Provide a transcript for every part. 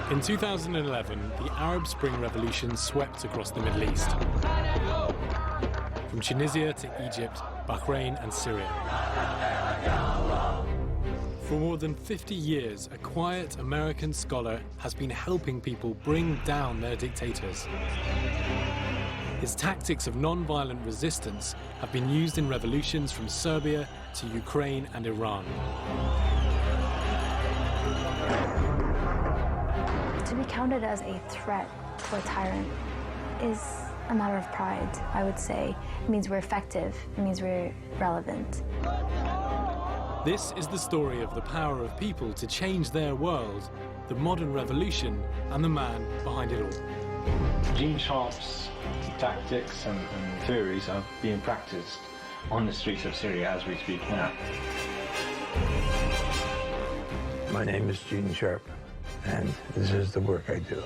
In 2011, the Arab Spring Revolution swept across the Middle East, from Tunisia to Egypt, Bahrain and Syria. For more than 50 years, a quiet American scholar has been helping people bring down their dictators. His tactics of non-violent resistance have been used in revolutions from Serbia to Ukraine and Iran. To be counted as a threat to a tyrant is a matter of pride, I would say. It means we're effective, it means we're relevant. This is the story of the power of people to change their world, the modern revolution, and the man behind it all. Gene Sharp's tactics and theories are being practiced on the streets of Syria as we speak now. My name is Gene Sharp, and this is the work I do.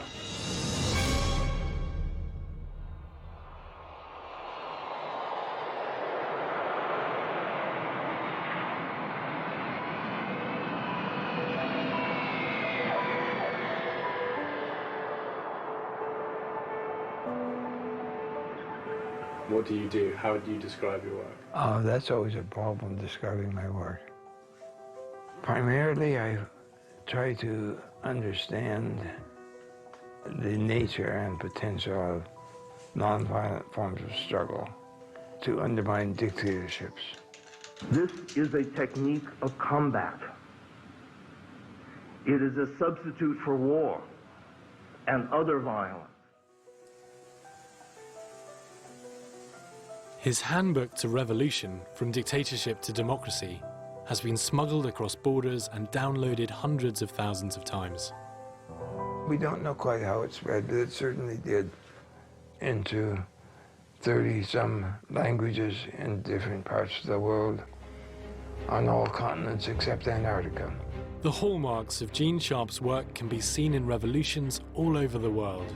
What do you do? How do you describe your work? Oh, that's always a problem, describing my work. Primarily, I try to understand the nature and potential of nonviolent forms of struggle to undermine dictatorships. This is a technique of combat. It is a substitute for war and other violence. His handbook to revolution, from dictatorship to democracy, has been smuggled across borders and downloaded hundreds of thousands of times. We don't know quite how it spread, but it certainly did into 30-some languages in different parts of the world, on all continents except Antarctica. The hallmarks of Gene Sharp's work can be seen in revolutions all over the world.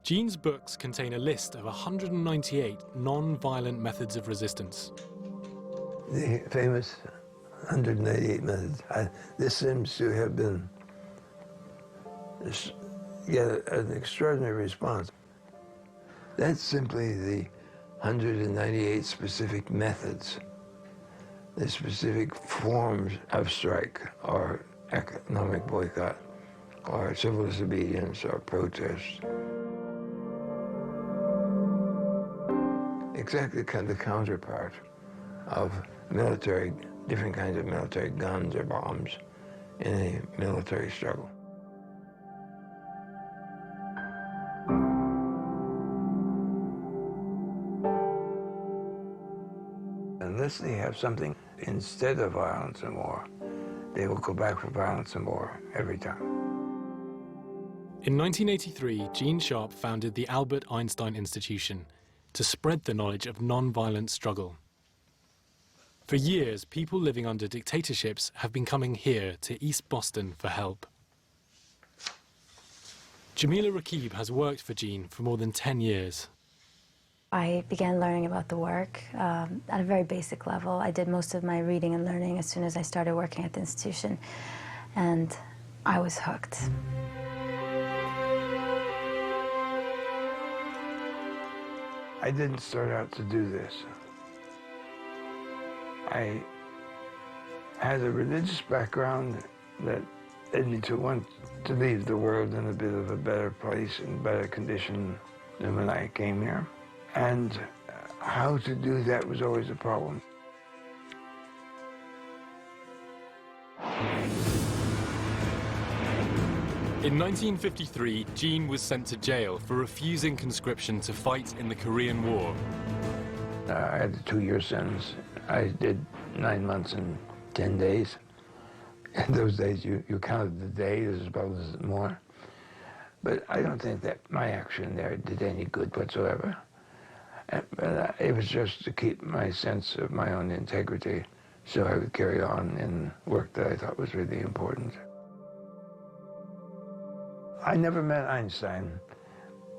Gene's books contain a list of 198 non-violent methods of resistance. The famous 198 methods. This seems to have been an extraordinary response. That's simply the 198 specific methods, the specific forms of strike or economic boycott or civil disobedience or protest. Exactly the counterpart of military, different kinds of military guns or bombs in a military struggle. Unless they have something instead of violence and war, they will go back for violence and war every time. In 1983, Gene Sharp founded the Albert Einstein Institution to spread the knowledge of non-violent struggle. For years, people living under dictatorships have been coming here to East Boston for help. Jamila Rakib has worked for Gene for more than 10 years. I began learning about the work at a very basic level. I did most of my reading and learning as soon as I started working at the institution, and I was hooked. I didn't start out to do this. I had a religious background that led me to want to leave the world in a bit of a better place and better condition than when I came here. And how to do that was always a problem. In 1953, Gene was sent to jail for refusing conscription to fight in the Korean War. I had a 2-year sentence I did 9 months and 10 days. In those days, you counted the days as well as more. But I don't think that my action there did any good whatsoever. But it was just to keep my sense of my own integrity so I would carry on in work that I thought was really important. I never met Einstein,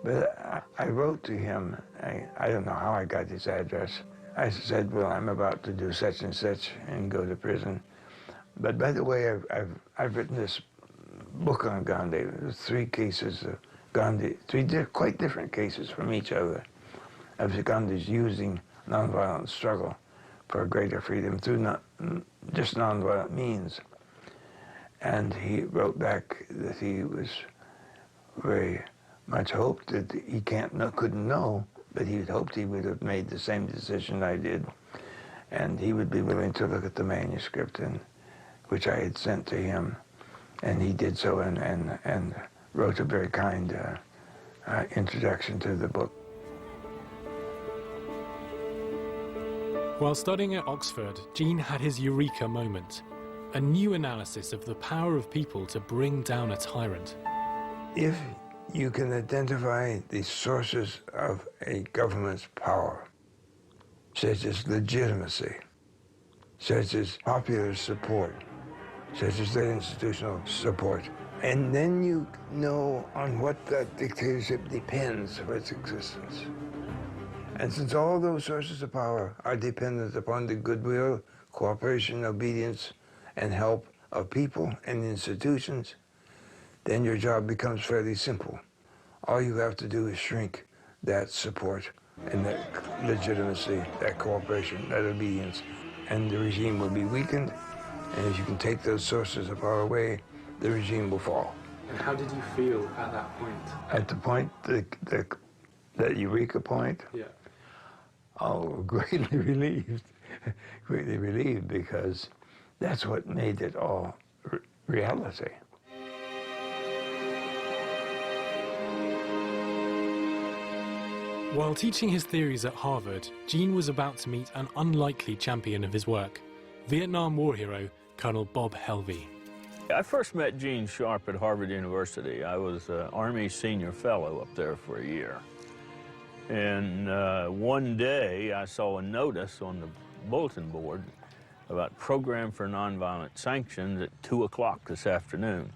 but I wrote to him. I don't know how I got his address. I said, well, I'm about to do such and such and go to prison. But by the way, I've written this book on Gandhi. There's 3 cases of Gandhi, 3 quite different cases from each other of Gandhi's using nonviolent struggle for greater freedom through not just nonviolent means. And he wrote back that he was very much hoped that he couldn't know, but he had hoped he would have made the same decision I did, and he would be willing to look at the manuscript, and which I had sent to him, and he did so and wrote a very kind introduction to the book. While studying at Oxford, Jean had his eureka moment, a new analysis of the power of people to bring down a tyrant. If you can identify the sources of a government's power, such as legitimacy, such as popular support, such as their institutional support, and then you know on what that dictatorship depends for its existence. And since all those sources of power are dependent upon the goodwill, cooperation, obedience, and help of people and institutions, then your job becomes fairly simple. All you have to do is shrink that support and that legitimacy, that cooperation, that obedience, and the regime will be weakened. And if you can take those sources of power away, the regime will fall. And how did you feel at that point? At the point, that eureka point? Yeah. Oh, greatly relieved. Greatly relieved, because that's what made it all reality. While teaching his theories at Harvard, Jean was about to meet an unlikely champion of his work, Vietnam War hero Colonel Bob Helvey. I first met Gene Sharp at Harvard University. I was an Army senior fellow up there for a year. And one day I saw a notice on the bulletin board about Program for Nonviolent Sanctions at 2 o'clock this afternoon.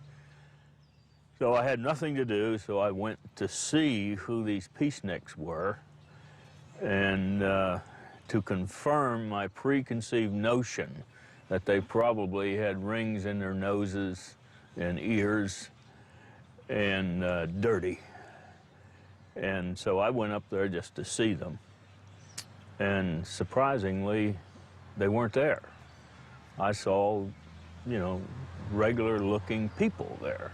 So I had nothing to do, so I went to see who these peaceniks were and to confirm my preconceived notion that they probably had rings in their noses and ears and dirty. And so I went up there just to see them. And surprisingly, they weren't there. I saw, you know, regular-looking people there.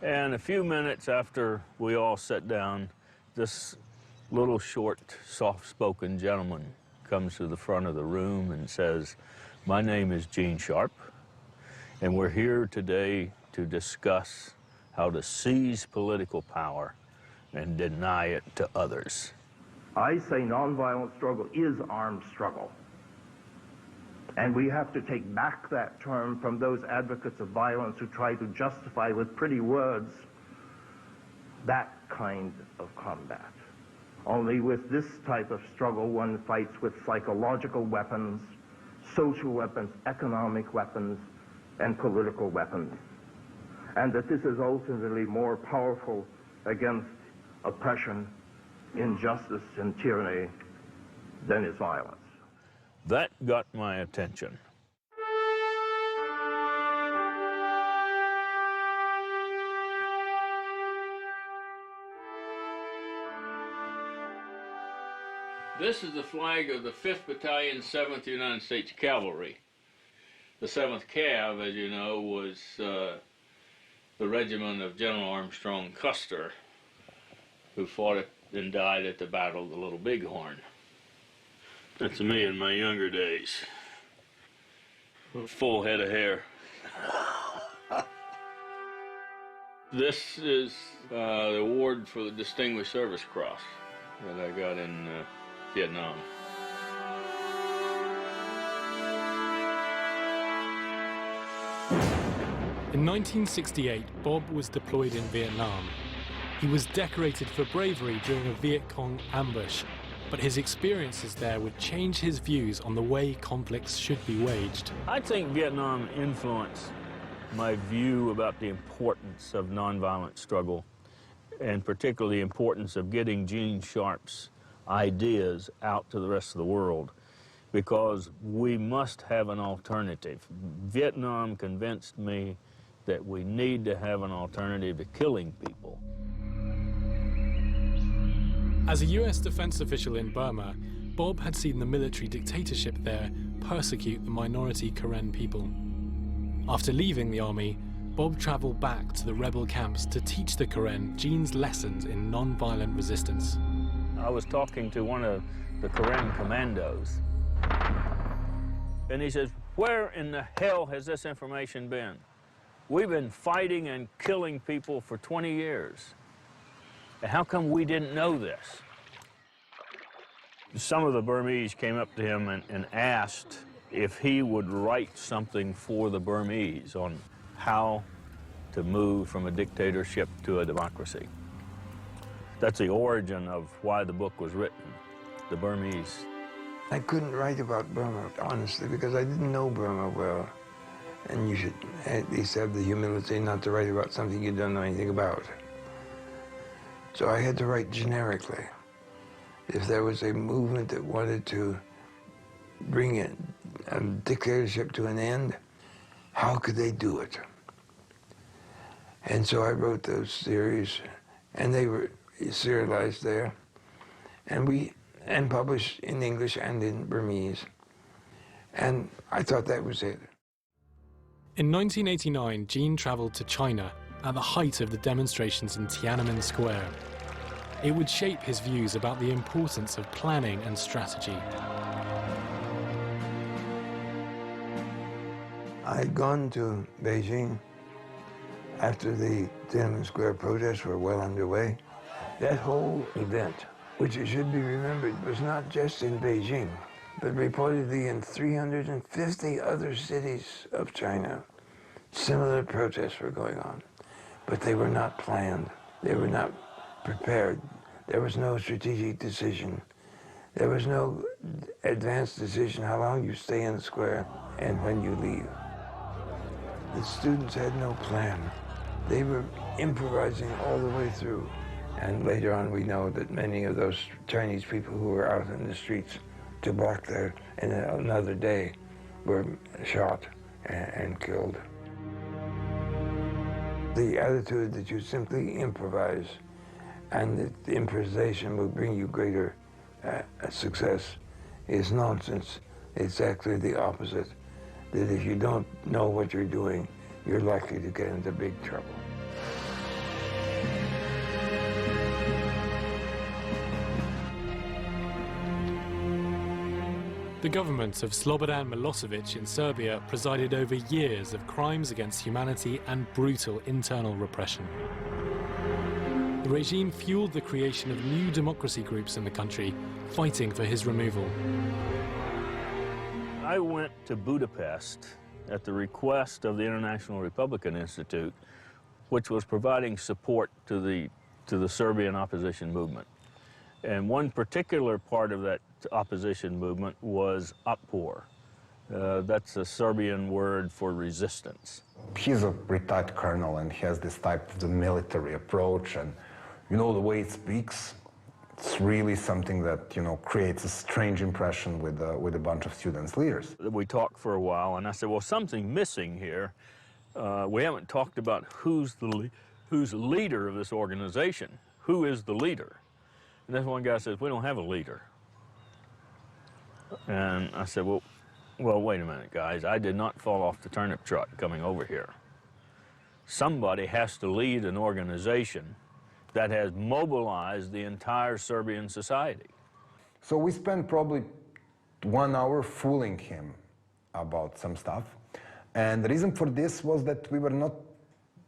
And a few minutes after we all sat down, this little short, soft-spoken gentleman comes to the front of the room and says, "My name is Gene Sharp, and we're here today to discuss how to seize political power and deny it to others." I say nonviolent struggle is armed struggle. And we have to take back that term from those advocates of violence who try to justify with pretty words that kind of combat. Only with this type of struggle, one fights with psychological weapons, social weapons, economic weapons, and political weapons. And that this is ultimately more powerful against oppression, injustice, and tyranny than is violence. That got my attention. This is the flag of the 5th Battalion, 7th United States Cavalry. The 7th Cav, as you know, was the regiment of General Armstrong Custer, who fought and died at the Battle of the Little Bighorn. That's me in my younger days. Full head of hair. This is the award for the Distinguished Service Cross that I got in Vietnam. In 1968, Bob was deployed in Vietnam. He was decorated for bravery during a Viet Cong ambush, but his experiences there would change his views on the way conflicts should be waged. I think Vietnam influenced my view about the importance of nonviolent struggle, and particularly the importance of getting Gene Sharp's ideas out to the rest of the world, because we must have an alternative. Vietnam convinced me that we need to have an alternative to killing people. As a US defense official in Burma, Bob had seen the military dictatorship there persecute the minority Karen people. After leaving the army, Bob traveled back to the rebel camps to teach the Karen Gene's lessons in non-violent resistance. I was talking to one of the Karen commandos, and he says, "Where in the hell has this information been? We've been fighting and killing people for 20 years. How come we didn't know this?" Some of the Burmese came up to him and asked if he would write something for the Burmese on how to move from a dictatorship to a democracy. That's the origin of why the book was written, the Burmese. I couldn't write about Burma, honestly, because I didn't know Burma well. And you should at least have the humility not to write about something you don't know anything about. So I had to write generically. If there was a movement that wanted to bring a dictatorship to an end, how could they do it? And so I wrote those series, and they were serialized there, and published in English and in Burmese. And I thought that was it. In 1989, Gene traveled to China at the height of the demonstrations in Tiananmen Square. It would shape his views about the importance of planning and strategy. I'd gone to Beijing after the Tiananmen Square protests were well underway. That whole event, which it should be remembered, was not just in Beijing, but reportedly in 350 other cities of China. Similar protests were going on, but they were not planned. They were not prepared. There was no strategic decision. There was no advanced decision how long you stay in the square and when you leave. The students had no plan. They were improvising all the way through. And later on, we know that many of those Chinese people who were out in the streets to block there in another day were shot and killed. The attitude that you simply improvise and that the improvisation will bring you greater success is nonsense. It's actually the opposite, that if you don't know what you're doing, you're likely to get into big trouble. The government of Slobodan Milosevic in Serbia presided over years of crimes against humanity and brutal internal repression. The regime fueled the creation of new democracy groups in the country, fighting for his removal. I went to Budapest at the request of the International Republican Institute, which was providing support to the Serbian opposition movement. And one particular part of that opposition movement was Otpor. That's a Serbian word for resistance. He's a retired colonel and he has this type of the military approach, and you know the way he speaks, it's really something that, you know, creates a strange impression with a bunch of students, leaders. We talked for a while and I said, well, something's missing here. We haven't talked about who's the leader of this organization. Who is the leader? And then one guy says, we don't have a leader. And I said, well, wait a minute, guys. I did not fall off the turnip truck coming over here. Somebody has to lead an organization that has mobilized the entire Serbian society. So we spent probably 1 hour fooling him about some stuff. And the reason for this was that we were not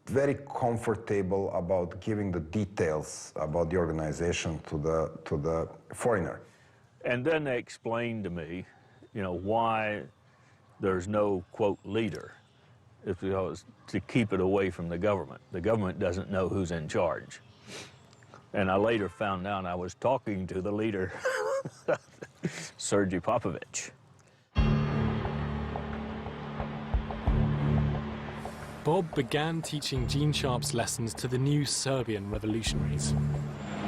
very comfortable about giving the details about the organization to the foreigner. And then they explained to me, you know, why there's no, quote, leader. is because to keep it away from the government. The government doesn't know who's in charge. And I later found out I was talking to the leader, Sergei Popovich. Bob began teaching Gene Sharp's lessons to the new Serbian revolutionaries.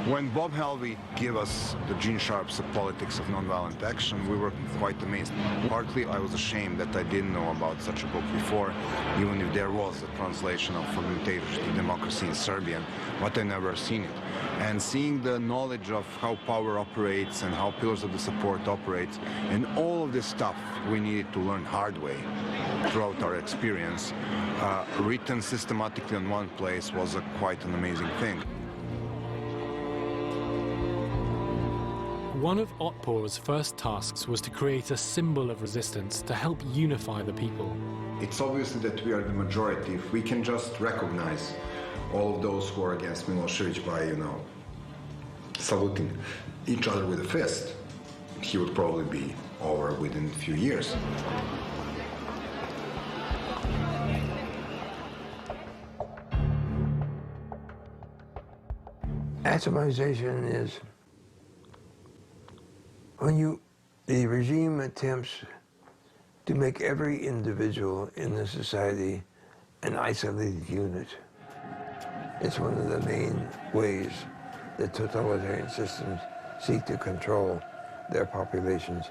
When Bob Helvey gave us the Gene Sharp's Politics of Nonviolent Action, we were quite amazed. Partly I was ashamed that I didn't know about such a book before, even if there was a translation of From Dictatorship to Democracy in Serbian, but I never seen it. And seeing the knowledge of how power operates and how pillars of the support operates, and all of this stuff we needed to learn hard way throughout our experience, written systematically in one place was quite an amazing thing. One of Otpor's first tasks was to create a symbol of resistance to help unify the people. It's obviously that we are the majority. If we can just recognize all of those who are against Milosevic by, saluting each other with a fist, he would probably be over within a few years. Atomization is when the regime attempts to make every individual in the society an isolated unit. It's one of the main ways that totalitarian systems seek to control their populations,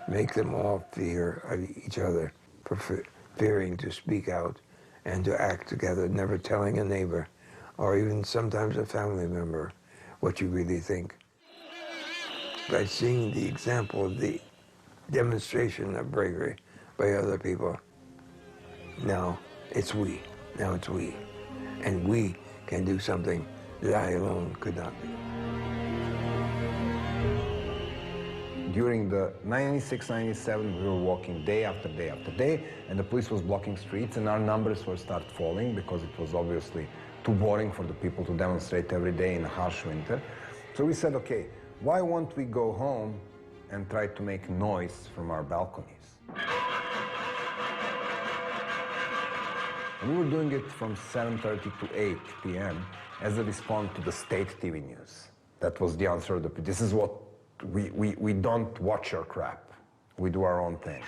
make them all fear of each other, fearing to speak out and to act together, never telling a neighbor or even sometimes a family member what you really think. By seeing the example of the demonstration of bravery by other people, now it's we. And we can do something that I alone could not do. During the 96-97, we were walking day after day after day, and the police was blocking streets, and our numbers were start falling because it was obviously too boring for the people to demonstrate every day in a harsh winter. So we said, okay, why won't we go home and try to make noise from our balconies? And we were doing it from 7:30 to 8 p.m. as a response to the state TV news. That was the answer of this is what we don't watch your crap. We do our own thing.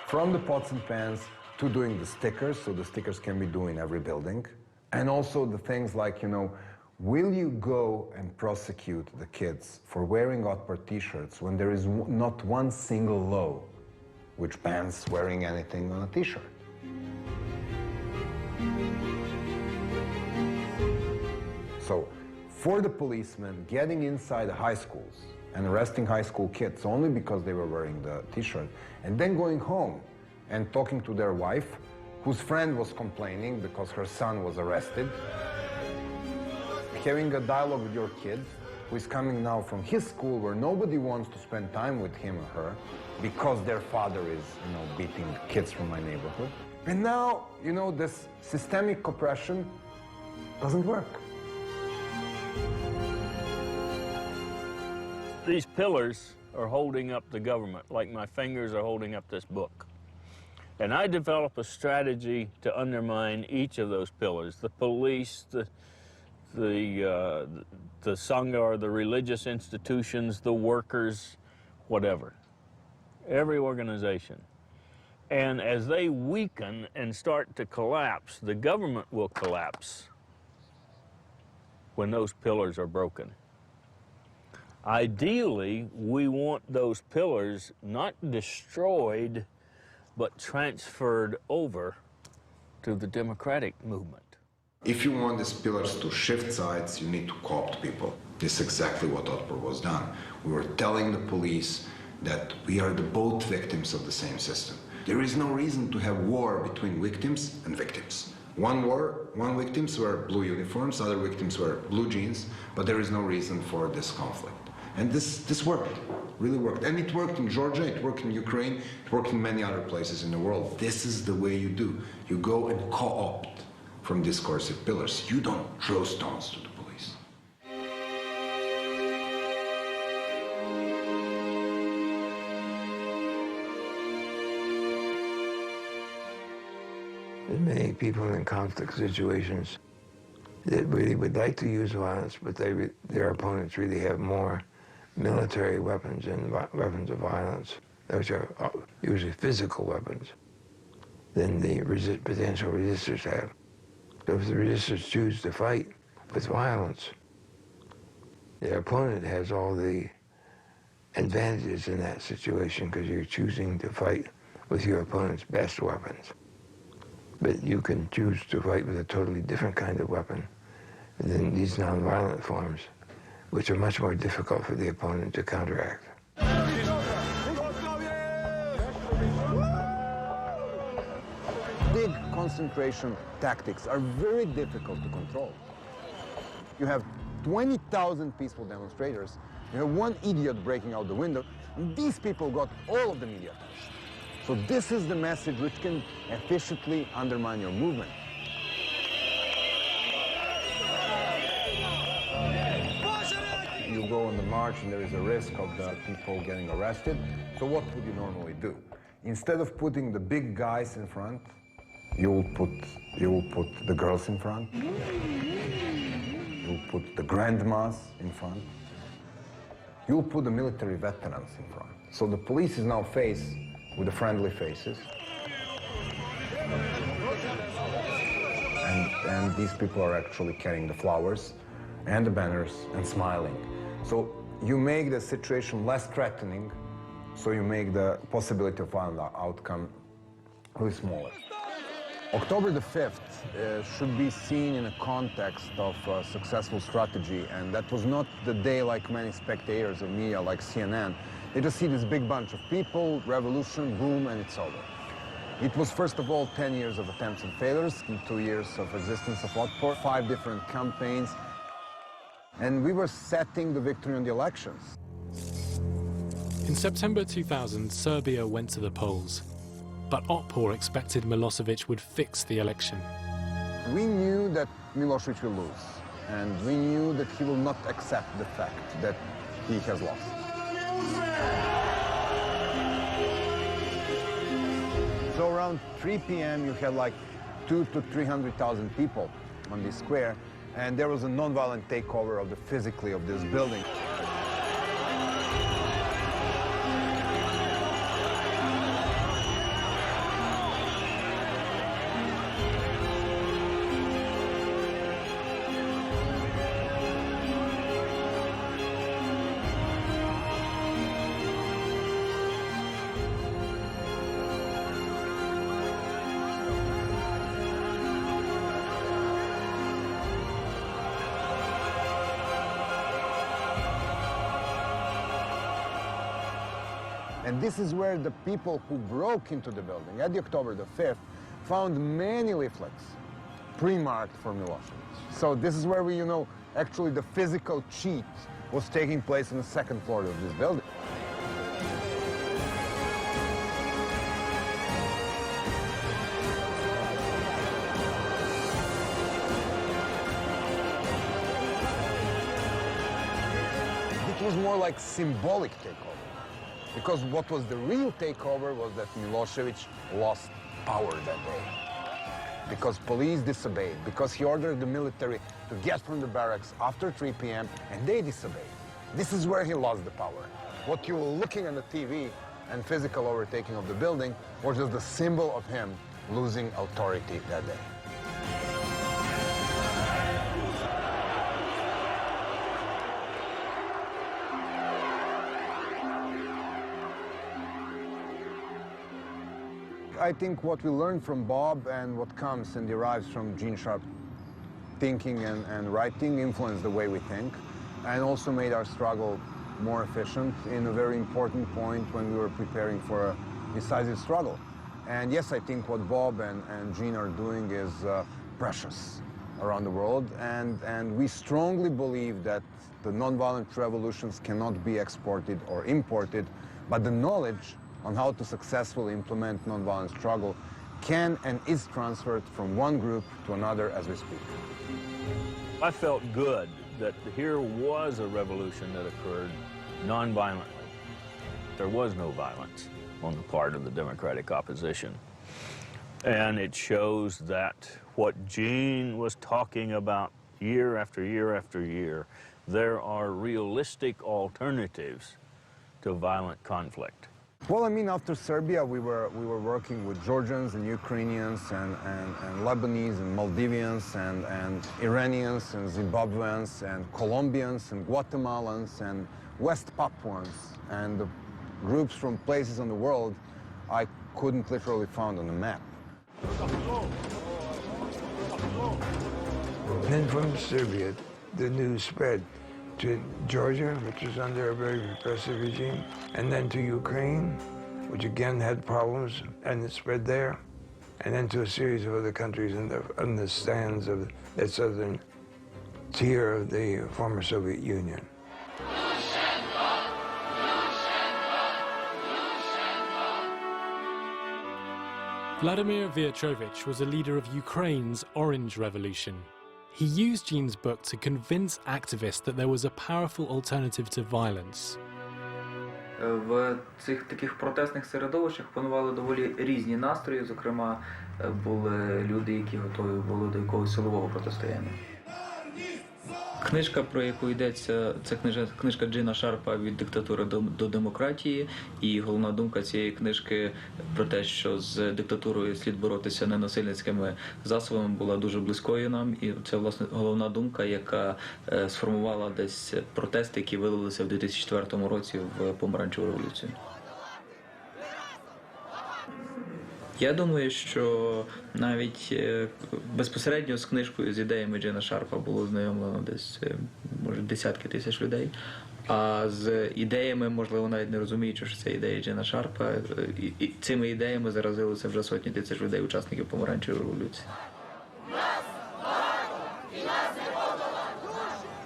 From the pots and pans to doing the stickers, so the stickers can be done in every building. And also the things like, will you go and prosecute the kids for wearing Otpor t-shirts when there is not one single law which bans wearing anything on a t-shirt? So, for the policemen getting inside the high schools and arresting high school kids only because they were wearing the t-shirt, and then going home and talking to their wife, whose friend was complaining because her son was arrested, having a dialogue with your kid, who is coming now from his school where nobody wants to spend time with him or her because their father is, beating kids from my neighborhood. And now, this systemic oppression doesn't work. These pillars are holding up the government, like my fingers are holding up this book. And I develop a strategy to undermine each of those pillars, the police, the Sangha, or the religious institutions, the workers, whatever. Every organization. And as they weaken and start to collapse, the government will collapse when those pillars are broken. Ideally, we want those pillars not destroyed, but transferred over to the democratic movement. If you want these pillars to shift sides, you need to co-opt people. This is exactly what Otpor was done. We were telling the police that we are both victims of the same system. There is no reason to have war between victims and victims. One victims wear blue uniforms, other victims wear blue jeans, but there is no reason for this conflict. And this worked, really worked. And it worked in Georgia, it worked in Ukraine, it worked in many other places in the world. This is the way you do. You go and co-opt from discursive pillars. You don't throw stones to the police. There's many people in conflict situations that really would like to use violence, but their opponents really have more military weapons and weapons of violence, which are usually physical weapons, than the potential resistors have. So if the resistors choose to fight with violence, their opponent has all the advantages in that situation because you're choosing to fight with your opponent's best weapons. But you can choose to fight with a totally different kind of weapon than these nonviolent forms, which are much more difficult for the opponent to counteract. Big concentration tactics are very difficult to control. You have 20,000 peaceful demonstrators, you have one idiot breaking out the window, and these people got all of the media attention. So this is the message which can efficiently undermine your movement. You go on the march and there is a risk of the people getting arrested. So what would you normally do? Instead of putting the big guys in front, you will put the girls in front. You'll put the grandmas in front. You'll put the military veterans in front. So the police is now faced with the friendly faces. And these people are actually carrying the flowers and the banners and smiling. So you make the situation less threatening, so you make the possibility of violent outcome really smaller. October the 5th should be seen in a context of a successful strategy, and that was not the day like many spectators of media like CNN. They just see this big bunch of people, revolution, boom, and it's over. It was first of all 10 years of attempts and failures, and 2 years of resistance of outpour, 5 different campaigns, and we were setting the victory on the elections. In September 2000, Serbia went to the polls. But Otpor expected Milosevic would fix the election. We knew that Milosevic will lose, and we knew that he will not accept the fact that he has lost. So around 3 p.m. you had like 200,000 to 300,000 people on this square, and there was a non-violent takeover of the physically of this building. And this is where the people who broke into the building at the October the 5th found many leaflets pre-marked for Milosevic. So this is where we, actually the physical cheat was taking place on the 2nd floor of this building. It was more like symbolic takeover. Because what was the real takeover was that Milosevic lost power that day. Because police disobeyed, because he ordered the military to get from the barracks after 3 p.m. and they disobeyed. This is where he lost the power. What you were looking on the TV and physical overtaking of the building was just the symbol of him losing authority that day. I think what we learned from Bob and what comes and derives from Gene Sharp thinking and writing influenced the way we think, and also made our struggle more efficient in a very important point when we were preparing for a decisive struggle. And yes, I think what Bob and Gene are doing is precious around the world, and we strongly believe that the nonviolent revolutions cannot be exported or imported, but the knowledge on how to successfully implement nonviolent struggle can and is transferred from one group to another as we speak. I felt good that here was a revolution that occurred nonviolently. There was no violence on the part of the democratic opposition. And it shows that what Gene was talking about year after year after year, there are realistic alternatives to violent conflict. Well, I mean, after Serbia, we were working with Georgians and Ukrainians and Lebanese and Maldivians and Iranians and Zimbabweans and Colombians and Guatemalans and West Papuans and groups from places in the world I couldn't literally find on the map. Then from Serbia, the news spread to Georgia, which was under a very repressive regime, and then to Ukraine, which again had problems, and it spread there, and then to a series of other countries in the stands of that southern tier of the former Soviet Union. Vladimir Viatrovich was a leader of Ukraine's Orange Revolution. He used Gene's book to convince activists that there was a powerful alternative to violence. В цих таких протестних середовищах панували доволі різні настрої, зокрема, були люди, які готові були до якогось силового протистояння. Книжка, про яку йдеться, це книжка Джина Шарпа «Від диктатури до демократії», і головна думка цієї книжки про те, що з диктатурою слід боротися ненасильницькими засобами, була дуже близькою нам, і це, власне, головна думка, яка сформувала десь протести, які вилилися в 2004 році в помаранчеву революцію. Я думаю, що навіть безпосередньо з книжкою, з ідеями Джина Шарпа було знайомлено десь, може, десятки тисяч людей. А з ідеями, можливо, навіть не розуміючи, що це ідеї Джина Шарпа, і цими ідеями заразилися вже сотні тисяч людей, учасників помаранчевої революції.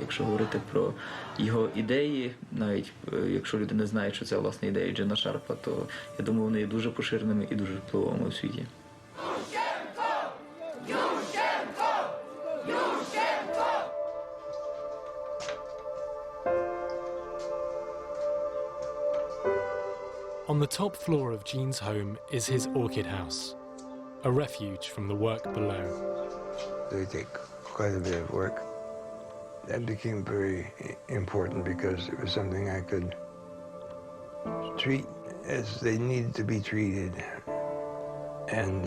Якщо говорити про його ідеї, навіть якщо люди не знають, що це, власне, ідеї Джина Шарпа, то, я думаю, вони є дуже поширеними і дуже впливовими у світі. On the top floor of Gene's home is his orchid house, a refuge from the work below. They take quite a bit of work. That became very important because it was something I could treat as they needed to be treated, and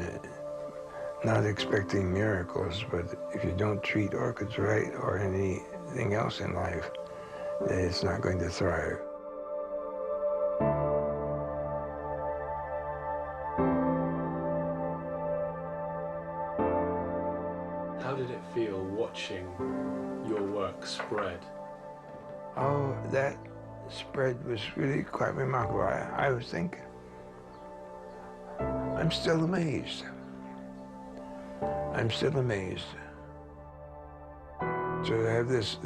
not expecting miracles, but if you don't treat orchids right or anything else in life, then it's not going to thrive. How did it feel watching your work spread? Oh, that spread was really quite remarkable. I was thinking, I'm still amazed. I'm still amazed. So to have this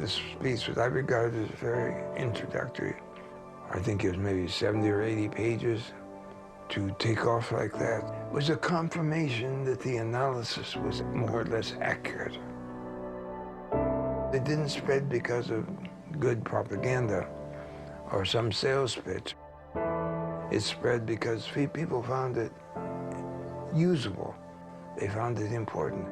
piece, which I regard as very introductory, I think it was maybe 70 or 80 pages, to take off like that, was a confirmation that the analysis was more or less accurate. It didn't spread because of good propaganda or some sales pitch. It spread because people found it usable. They found it important.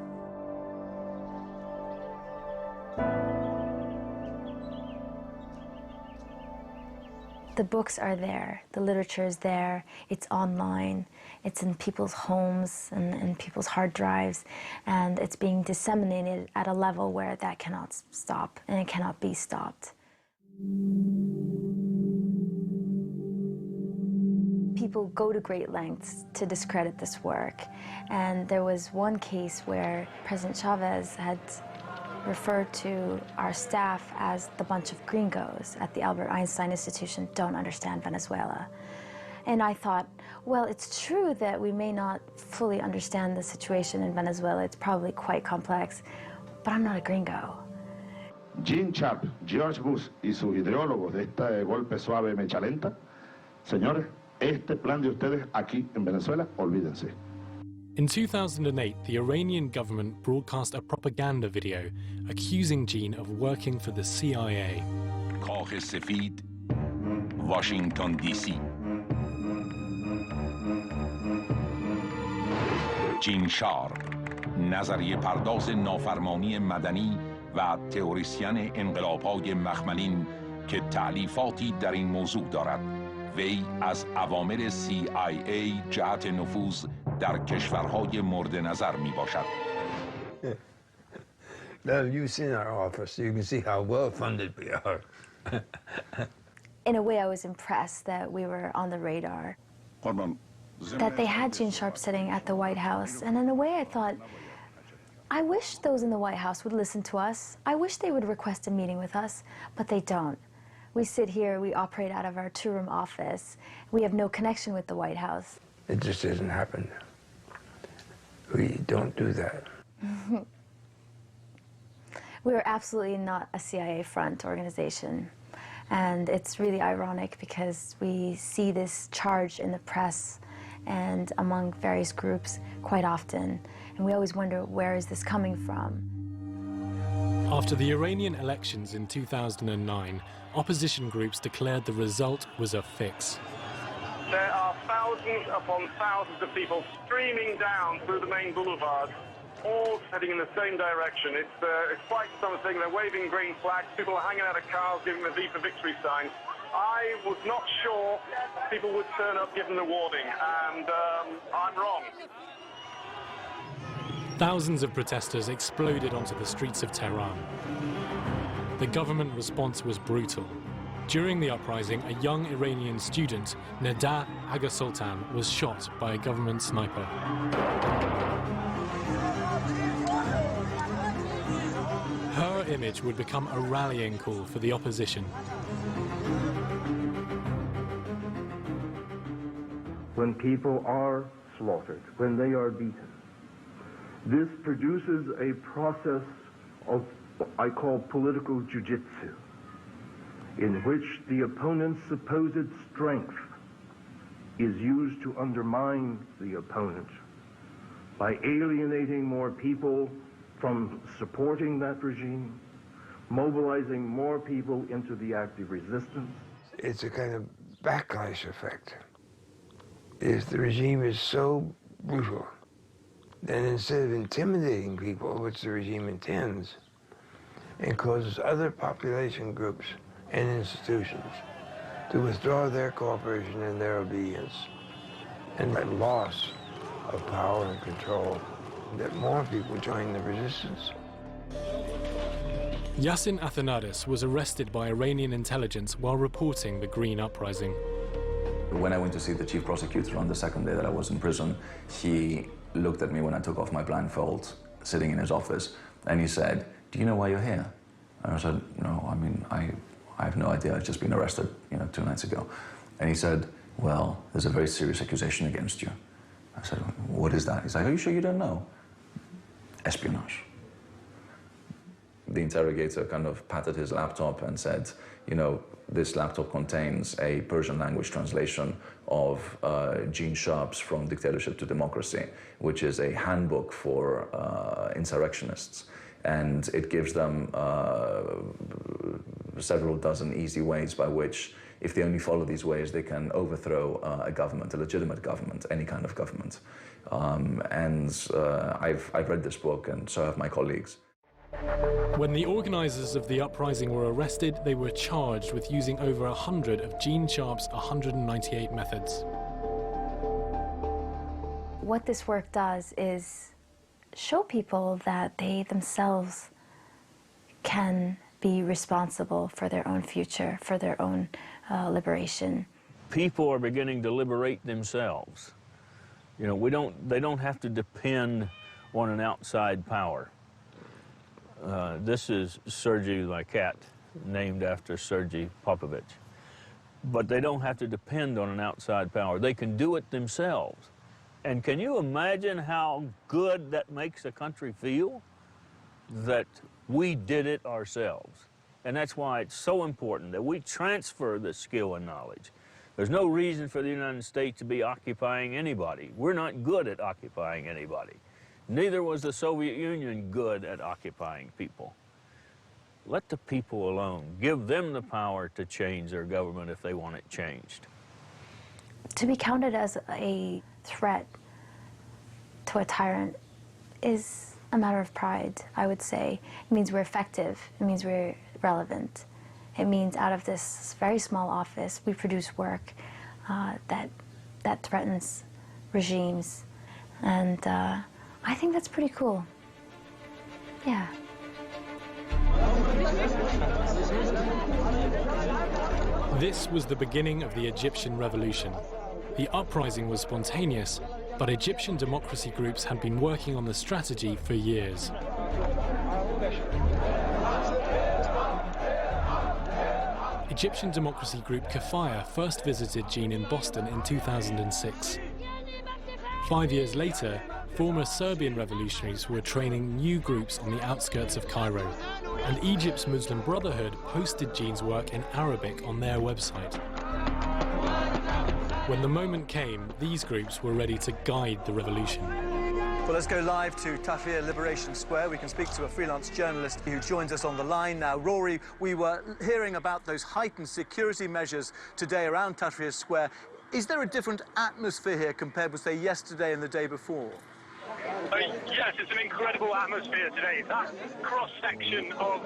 The books are there, the literature is there, it's online, it's in people's homes and in people's hard drives, and it's being disseminated at a level where that cannot stop, and it cannot be stopped. People go to great lengths to discredit this work, and there was one case where President Chavez had referred to our staff as the bunch of gringos at the Albert Einstein Institution don't understand Venezuela. And I thought, well, it's true that we may not fully understand the situation in Venezuela. It's probably quite complex, but I'm not a gringo. Gene Sharp, George Bush y sus ideólogos de este golpe suave mecha lenta, señores, este plan de ustedes aquí en Venezuela, olvídense. In 2008, the Iranian government broadcast a propaganda video accusing Gene of working for the CIA. کاخ سفید، واشنگتن دی سی. جین شارپ، نظریه پرداز نافرمانی مدنی و تئوریسین انقلاب‌های مخملین که تألیفاتی در این موضوع دارد. وی از اوامر CIA جهت نفوذ در کشورهای مورد نظر می باشد. Now you've seen our office, you can see how well funded we are. In a way, I was impressed that we were on the radar, that they had Gene Sharp sitting at the White House. And in a way, I thought, I wish those in the White House would listen to us. I wish they would request a meeting with us, but they don't. We sit here, we operate out of our two-room office. We have no connection with the White House. It just doesn't happen. We don't do that. We are absolutely not a CIA front organization. And it's really ironic because we see this charge in the press and among various groups quite often. And we always wonder, where is this coming from? After the Iranian elections in 2009, opposition groups declared the result was a fix. There are thousands upon thousands of people streaming down through the main boulevard, all heading in the same direction. It's quite something. They're waving green flags. People are hanging out of cars, giving the V for Victory sign. I was not sure people would turn up given the warning, and I'm wrong. Thousands of protesters exploded onto the streets of Tehran. The government response was brutal. During the uprising, a young Iranian student, Nida Aga Sultan, was shot by a government sniper. Her image would become a rallying call for the opposition. When people are slaughtered, when they are beaten, this produces a process of what I call political jiu-jitsu, in which the opponent's supposed strength is used to undermine the opponent by alienating more people from supporting that regime, mobilizing more people into the active resistance. It's a kind of backlash effect. If the regime is so brutal, then instead of intimidating people, which the regime intends, it causes other population groups and institutions to withdraw their cooperation and their obedience, and that loss of power and control, that more people join the resistance. Yassin Athanadis was arrested by Iranian intelligence while reporting the Green Uprising. When I went to see the chief prosecutor on the second day that I was in prison, he looked at me when I took off my blindfold, sitting in his office, and he said, "Do you know why you're here?" And I said, "No, I mean, I have no idea. I've just been arrested, 2 nights ago." And he said, "Well, there's a very serious accusation against you." I said, "What is that?" He's like, "Are you sure you don't know?" Espionage. The interrogator kind of patted his laptop and said, "This laptop contains a Persian language translation of Gene Sharp's From Dictatorship to Democracy, which is a handbook for insurrectionists. And it gives them several dozen easy ways by which, if they only follow these ways, they can overthrow a government, a legitimate government, any kind of government." I've read this book, and so have my colleagues. When the organizers of the uprising were arrested, they were charged with using over 100 of Gene Sharp's 198 methods. What this work does is show people that they themselves can be responsible for their own future, for their own liberation. People are beginning to liberate themselves. They don't have to depend on an outside power. This is Sergei Lykat, named after Sergei Popovich. But they don't have to depend on an outside power. They can do it themselves. And can you imagine how good that makes a country feel? That we did it ourselves. And that's why it's so important that we transfer the skill and knowledge. There's no reason for the United States to be occupying anybody. We're not good at occupying anybody. Neither was the Soviet Union good at occupying people. Let the people alone. Give them the power to change their government if they want it changed. To be counted as a threat to to a tyrant is a matter of pride, I would say. It means we're effective. It means we're relevant. It means out of this very small office, we produce work that threatens regimes. And I think that's pretty cool. Yeah. This was the beginning of the Egyptian revolution. The uprising was spontaneous, but Egyptian democracy groups had been working on the strategy for years. Egyptian democracy group Kafaya first visited Jean in Boston in 2006. 5 years later, former Serbian revolutionaries were training new groups on the outskirts of Cairo, and Egypt's Muslim Brotherhood posted Jean's work in Arabic on their website. When the moment came, these groups were ready to guide the revolution. Well, let's go live to Tahrir Liberation Square. We can speak to a freelance journalist who joins us on the line now. Ruaridh, we were hearing about those heightened security measures today around Tahrir Square. Is there a different atmosphere here compared with, say, yesterday and the day before? Yes, it's an incredible atmosphere today. That cross-section of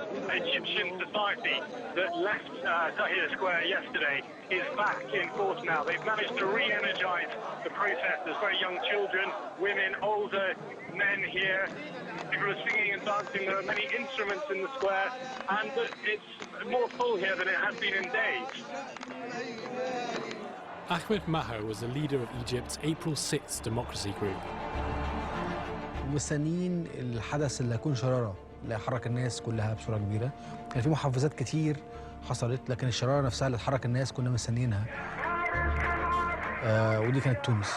Egyptian society that left Tahrir Square yesterday is back in force now. They've managed to re-energize the protesters, very young children, women, older men here. People are singing and dancing. There are many instruments in the square, and it's more full here than it has been in days. Ahmed Maho was the leader of Egypt's April 6th democracy group. مستنيين الحدث اللي هيكون شرارة اللي هيحرك الناس كلها بصورة كبيرة. كان في محفزات كتير حصلت، لكن الشرارة نفسها اللي تحرك الناس كنا مستنيينها. ودي كانت تونس.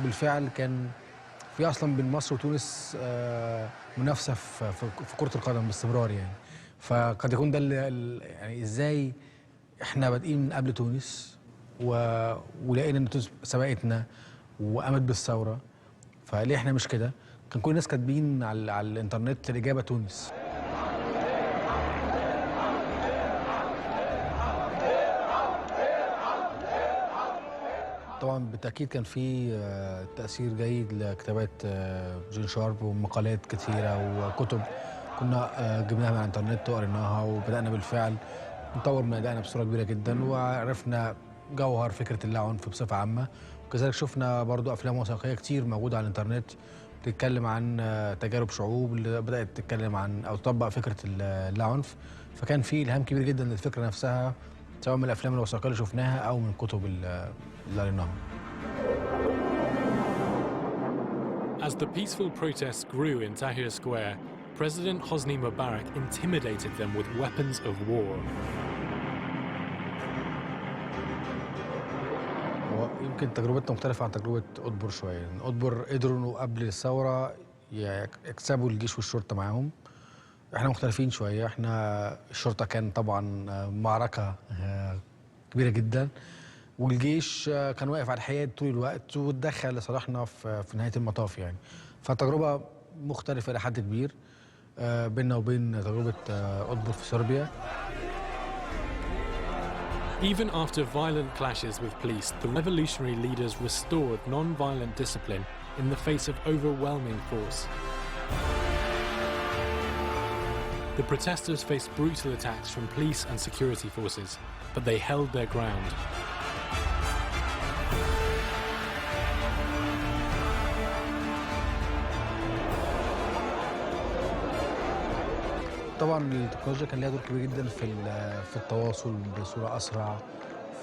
بالفعل كان في اصلا بين مصر وتونس منافسة في كرة القدم باستمرار يعني. فقد يكون ده يعني ازاي احنا بادئين من قبل تونس ولقينا ان تونس سبقتنا وقامت بالثوره، فليه احنا مش كده؟ كان كل الناس كاتبين على الانترنت الاجابه تونس. طبعا بالتاكيد كان في تاثير جيد لكتابات جين شارب ومقالات كثيره وكتب كنا جبناها من على الانترنت وقريناها، وبدانا بالفعل نطور من أدائنا بصورة كبيرة جدا، وعرفنا جوهر فكرة اللاعنف بصفة عامة. وكذلك شفنا برضو أفلام وثائقية كتير موجودة على الإنترنت بتتكلم عن تجارب شعوب اللي بدأت تتكلم عن أو تطبق فكرة اللاعنف. فكان في إلهام كبير جدا للفكرة نفسها، سواء من الأفلام الوثائقية اللي شفناها أو من الكتب اللي قريناها. As the peaceful protests grew in Tahrir Square, President Hosni Mubarak intimidated them with weapons of war. يمكن تجربتنا مختلفة عن تجربة أطبر شوية. أطبر قدروا إنه قبل الثورة يكسبوا الجيش والشرطة معاهم. إحنا مختلفين شوية. إحنا الشرطة كان طبعا معركة كبيرة جدا، والجيش كان واقف على الحياد طول الوقت واتدخل لصالحنا في نهاية المطاف يعني. فالتجربة مختلفة إلى حد كبير بيننا وبين تجربة أطبر في صربيا. Even after violent clashes with police, the revolutionary leaders restored non-violent discipline in the face of overwhelming force. The protesters faced brutal attacks from police and security forces, but they held their ground. طبعا التكنولوجيا كان لها دور كبير جدا في التواصل بصوره اسرع،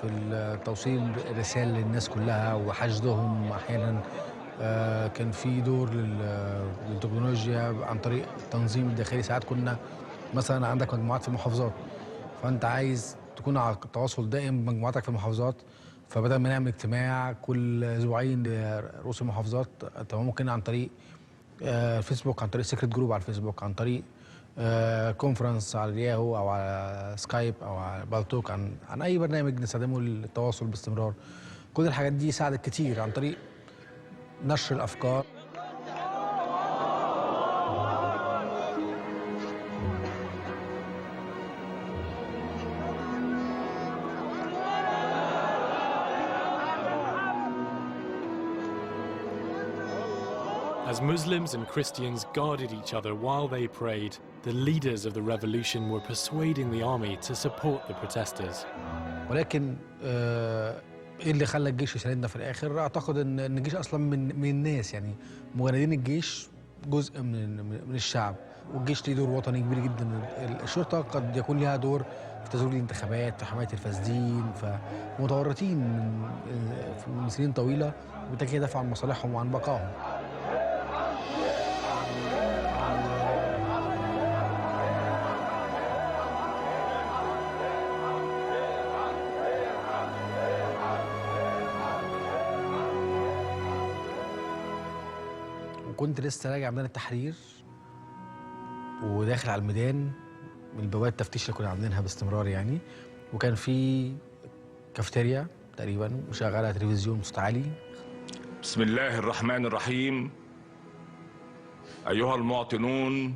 في توصيل رسائل للناس كلها وحشدهم احيانا. كان في دور للتكنولوجيا عن طريق التنظيم الداخلي. ساعات كنا مثلا عندك مجموعات في المحافظات، فانت عايز تكون على تواصل دائم بمجموعاتك في المحافظات، فبدل ما نعمل اجتماع كل اسبوعين لرؤوس المحافظات، تمام، ممكن عن طريق الفيسبوك، عن طريق سيكريت جروب على الفيسبوك، عن طريق كونفرنس على الياهو او على سكايب او على بالتوك، عن اي برنامج نستخدمه للتواصل باستمرار. كل الحاجات دي ساعدت كتير عن طريق نشر الافكار. As Muslims and Christians guarded each other while they prayed, the leaders of the revolution were persuading the army to support the protesters. ولكن ايه اللي خلى الجيش يساندنا في الاخر؟ اعتقد ان الجيش اصلا من الناس، يعني مجندين الجيش جزء من الشعب، والجيش ليه دور وطني كبير جدا. الشرطه قد يكون لها دور في تزوير الانتخابات، في حمايه الفاسدين، فمتورطين من سنين طويله، وبالتالي يدافعوا عن مصالحهم وعن بقائهم. وكنت لسه راجع ميدان التحرير وداخل على الميدان من بوابات التفتيش اللي كنا عاملينها باستمرار يعني، وكان في كافيتيريا تقريبا مشغله تلفزيون بصوت عالي. بسم الله الرحمن الرحيم. أيها المواطنون،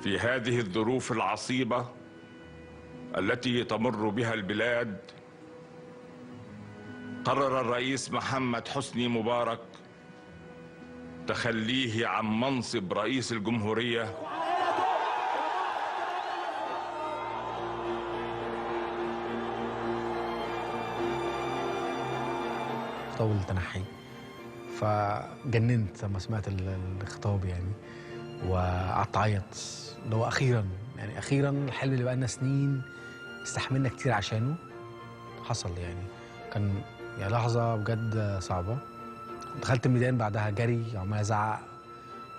في هذه الظروف العصيبة التي تمر بها البلاد، قرر الرئيس محمد حسني مبارك تخليه عن منصب رئيس الجمهورية طول التنحي. فجننت لما سمعت الخطاب يعني، وقعدت اعيط، اللي هو اخيرا يعني اخيرا الحلم اللي بقالنا سنين استحملنا كتير عشانه حصل يعني. كان يعني لحظه بجد صعبه. دخلت الميدان بعدها جري عمال ازعق،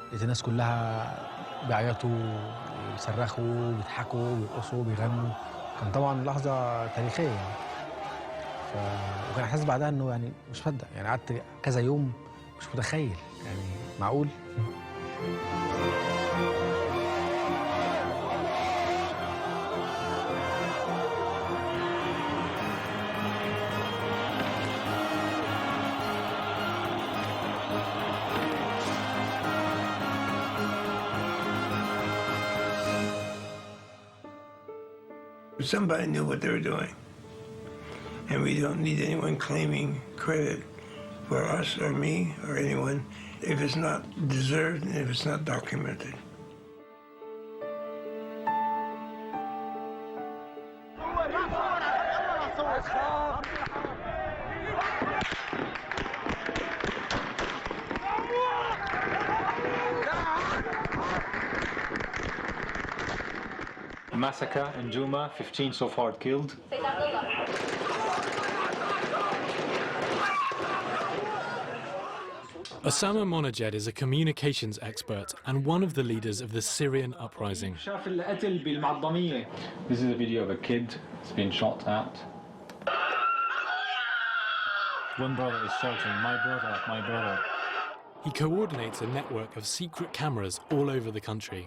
لقيت الناس كلها بيعيطوا بيصرخوا بيضحكوا بيرقصوا بيغنوا. كان طبعا لحظه تاريخيه يعني. وكان حاسس بعدها انه يعني مش مصدق، يعني قعدت كذا يوم مش متخيل يعني معقول. Somebody knew what they were doing. And we don't need anyone claiming credit for us or me or anyone if it's not deserved and if it's not documented. Massacre in Juma, 15 so far killed. Osama Monajed is a communications expert and one of the leaders of the Syrian uprising. This is a video of a kid that's been shot at. One brother is shouting, "My brother, my brother." He coordinates a network of secret cameras all over the country.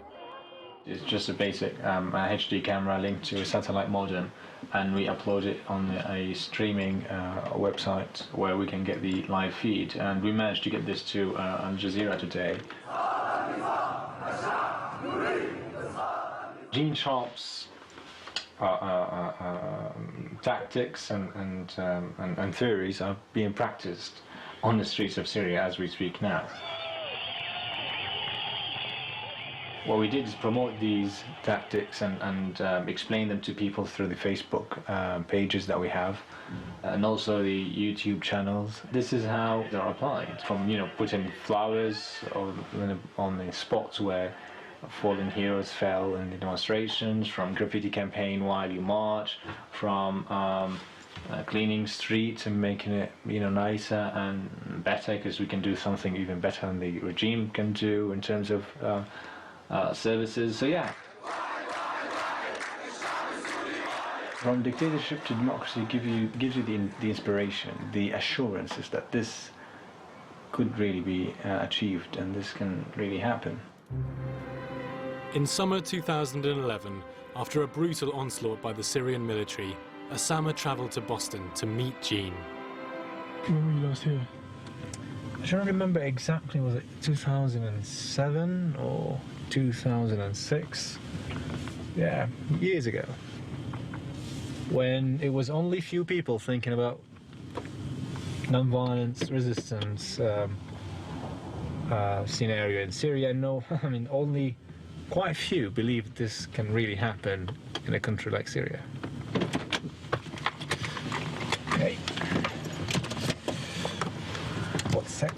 It's just a basic HD camera linked to a satellite modem, and we upload it on a streaming website where we can get the live feed. And we managed to get this to Al Jazeera today. Gene Sharp's tactics and theories are being practiced on the streets of Syria as we speak now. What we did is promote these tactics and explain them to people through the Facebook pages that we have, and also the YouTube channels. This is how they're applied, from putting flowers on the spots where fallen heroes fell in the demonstrations, from graffiti campaign while you march, from cleaning streets and making it nicer and better, because we can do something even better than the regime can do in terms of services. So yeah, from dictatorship to democracy gives you the inspiration, the assurances that this could really be achieved and this can really happen. In summer 2011, after a brutal onslaught by the Syrian military, Osama travelled to Boston to meet Gene. When were you last here? I don't remember exactly, was it 2007 or 2006? Yeah, years ago. When it was only few people thinking about non-violence, resistance, scenario in Syria. No, I mean, only quite a few believe this can really happen in a country like Syria. Okay. What's set?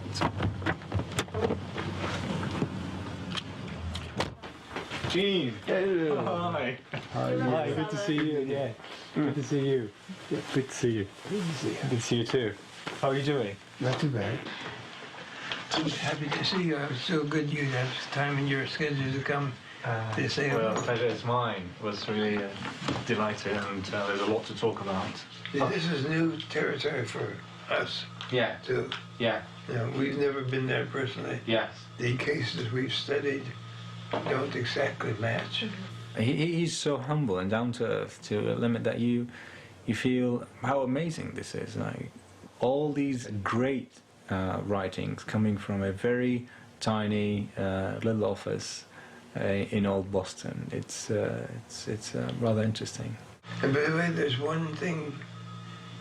Gene! Hi. Hi, good to see you again. Good to see you. Good to see you. Good to see you. Good to see you too. How are you doing? Not too bad. I'm happy to see you. I'm so good you have time in your schedule to come to say Well, hello. pleasure is mine. It was really delighted, and there's a lot to talk about. This is new territory for us. Yeah. Too. Yeah. You know, we've never been there personally. Yes. The cases we've studied don't exactly match. He's so humble and down to earth to a limit that you feel how amazing this is. Like all these great writings coming from a very tiny little office in old Boston. It's rather interesting. And by the way, there's one thing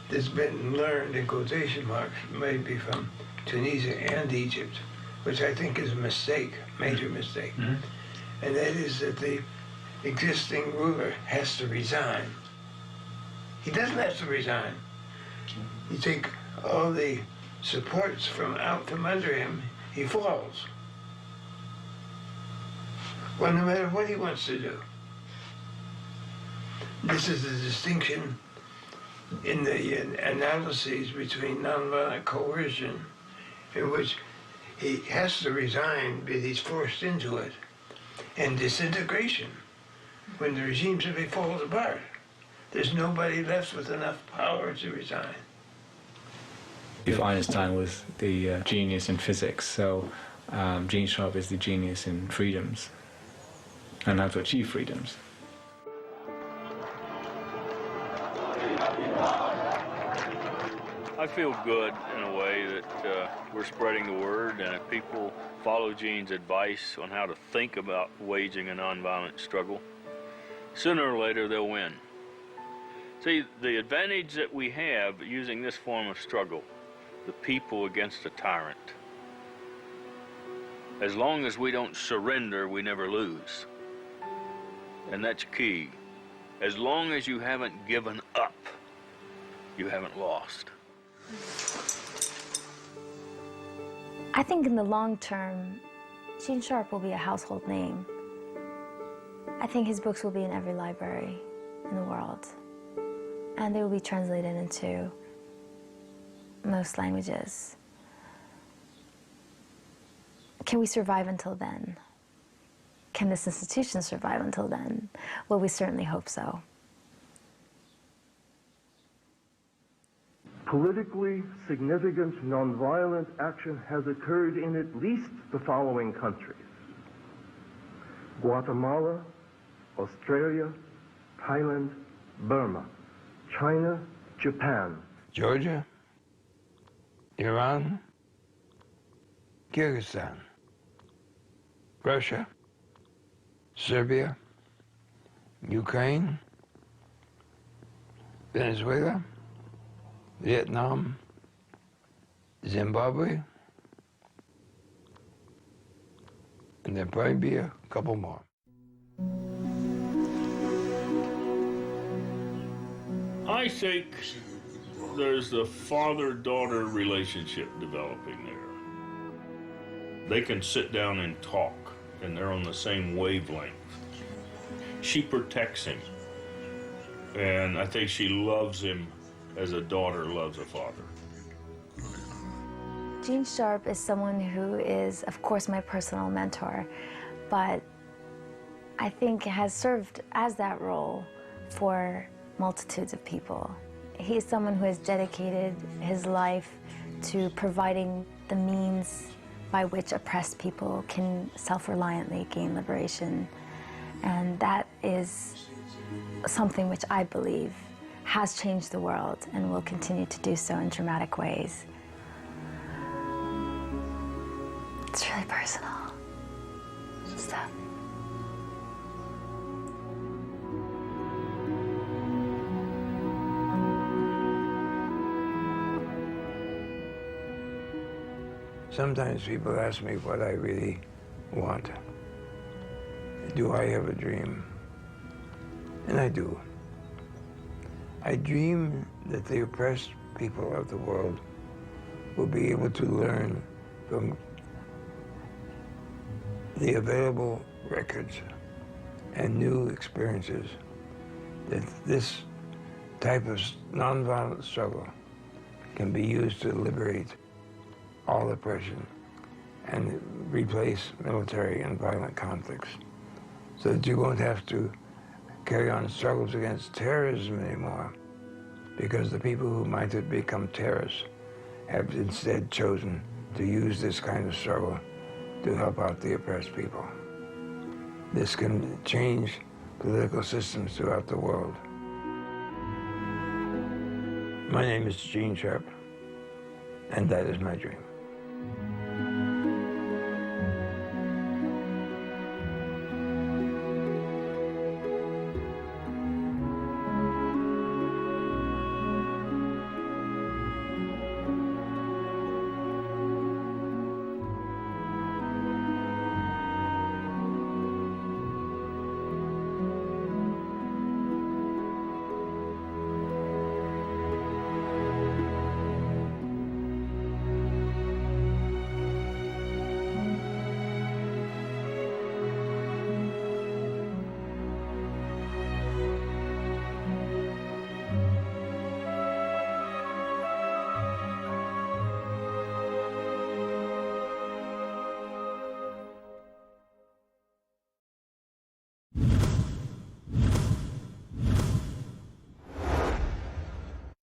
that's been learned in quotation marks, maybe from Tunisia and Egypt, which I think is a mistake, major mistake. Mm-hmm. And that is that the existing ruler has to resign. He doesn't have to resign. You take all the supports from out from under him, he falls. Well, no matter what he wants to do. This is the distinction in the analyses between nonviolent coercion, in which he has to resign, but he's forced into it, and disintegration, when the regime simply falls apart. There's nobody left with enough power to resign. If Einstein was the genius in physics, so Gene Sharp is the genius in freedoms and how to achieve freedoms. I feel good in a way that we're spreading the word, and if people follow Gene's advice on how to think about waging a nonviolent struggle, sooner or later they'll win. See, the advantage that we have using this form of struggle, the people against the tyrant, as long as we don't surrender, we never lose. And that's key. As long as you haven't given up, you haven't lost. I think in the long term, Gene Sharp will be a household name. I think his books will be in every library in the world, and they will be translated into most languages. Can we survive until then? Can this institution survive until then? Well, we certainly hope so. Politically significant nonviolent action has occurred in at least the following countries: Guatemala, Australia, Thailand, Burma, China, Japan, Georgia, Iran, Kyrgyzstan, Russia, Serbia, Ukraine, Venezuela, Vietnam, Zimbabwe, and there'll probably be a couple more. I think there's a father-daughter relationship developing there. They can sit down and talk, and they're on the same wavelength. She protects him, and I think she loves him as a daughter loves a father. Gene Sharp is someone who is, of course, my personal mentor, but I think has served as that role for multitudes of people. He is someone who has dedicated his life to providing the means by which oppressed people can self-reliantly gain liberation. And that is something which I believe has changed the world and will continue to do so in dramatic ways. It's really personal stuff. Sometimes people ask me what I really want. Do I have a dream? And I do. I dream that the oppressed people of the world will be able to learn from the available records and new experiences that this type of nonviolent struggle can be used to liberate all oppression and replace military and violent conflicts, so that you won't have to carry on struggles against terrorism anymore, because the people who might have become terrorists have instead chosen to use this kind of struggle to help out the oppressed people. This can change political systems throughout the world. My name is Gene Sharp, and that is my dream.